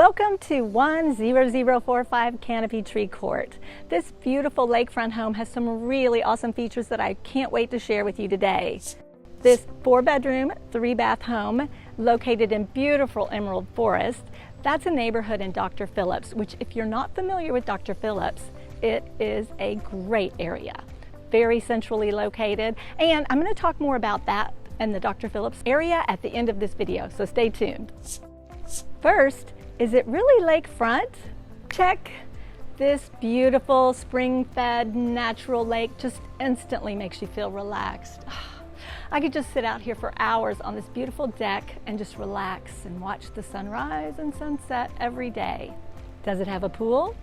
Welcome to 10045 Canopy Tree Court. This beautiful lakefront home has some really awesome features that I can't wait to share with you today. This 4-bedroom, 3-bath home located in beautiful Emerald Forest, that's a neighborhood in Dr Phillips, which if you're not familiar with Dr Phillips, it is a great area. Very centrally located, and I'm going to talk more about that and the Dr Phillips area at the end of this video, so stay tuned. First, is it really lakefront? Check. This beautiful spring-fed natural lake just instantly makes you feel relaxed. I could just sit out here for hours on this beautiful deck and just relax and watch the sunrise and sunset every day. Does it have a pool?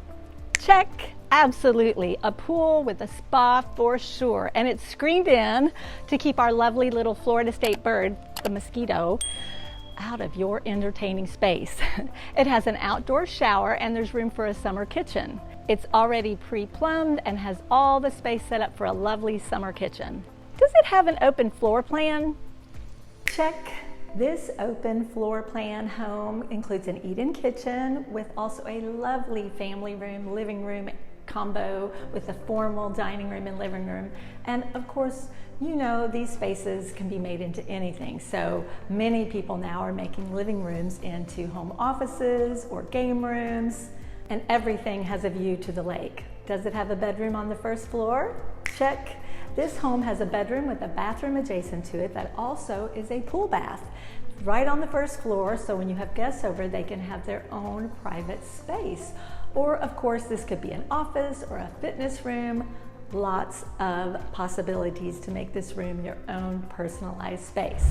Check. Absolutely. A pool with a spa for sure. And it's screened in to keep our lovely little Florida state bird, the mosquito, out of your entertaining space. It has an outdoor shower and there's room for a summer kitchen. It's already pre-plumbed and has all the space set up for a lovely summer kitchen. Does it have an open floor plan? Check. This open floor plan home includes an eat-in kitchen with also a lovely family room, living room combo with a formal dining room and living room. And of course, you know these spaces can be made into anything. So many people now are making living rooms into home offices or game rooms, and everything has a view to the lake. Does it have a bedroom on the first floor? Check. This home has a bedroom with a bathroom adjacent to it that also is a pool bath right on the first floor, so when you have guests over, they can have their own private space. Or of course, this could be an office or a fitness room. Lots of possibilities to make this room your own personalized space.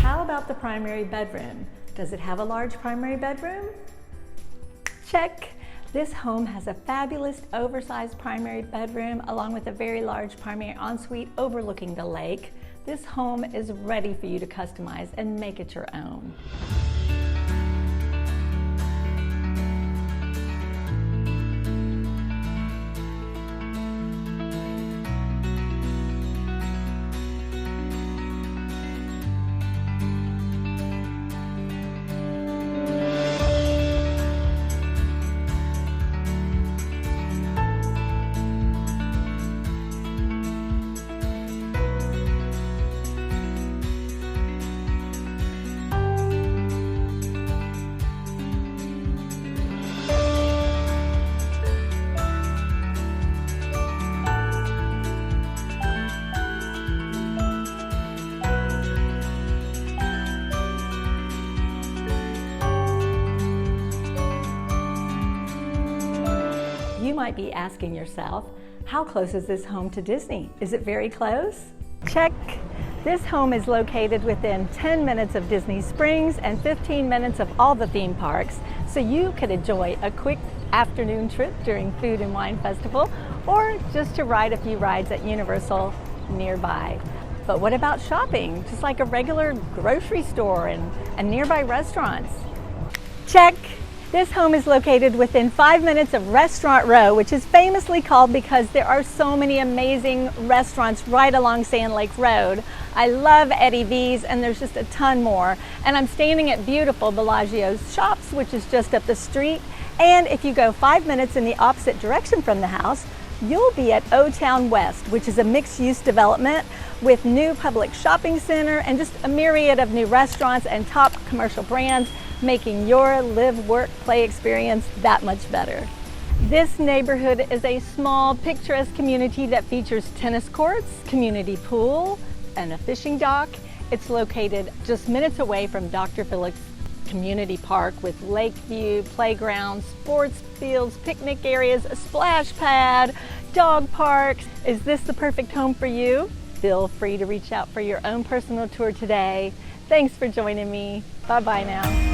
How about the primary bedroom? Does it have a large primary bedroom? Check. This home has a fabulous oversized primary bedroom along with a very large primary ensuite overlooking the lake. This home is ready for you to customize and make it your own. You might be asking yourself, how close is this home to Disney? Is it very close? Check. This home is located within 10 minutes of Disney Springs and 15 minutes of all the theme parks, so you could enjoy a quick afternoon trip during Food and Wine Festival, or just to ride a few rides at Universal nearby. But what about shopping? Just like a regular grocery store and nearby restaurants. Check! This home is located within 5 minutes of Restaurant Row, which is famously called because there are so many amazing restaurants right along Sand Lake Road. I love Eddie V's, and there's just a ton more. And I'm standing at beautiful Bellagio's Shops, which is just up the street. And if you go 5 minutes in the opposite direction from the house, you'll be at O-Town West, which is a mixed-use development with new public shopping center and just a myriad of new restaurants and top commercial brands, making your live, work, play experience that much better. This neighborhood is a small, picturesque community that features tennis courts, community pool, and a fishing dock. It's located just minutes away from Dr. Phillips Community Park with lake view, playgrounds, sports fields, picnic areas, a splash pad, dog parks. Is this the perfect home for you? Feel free to reach out for your own personal tour today. Thanks for joining me. Bye-bye now.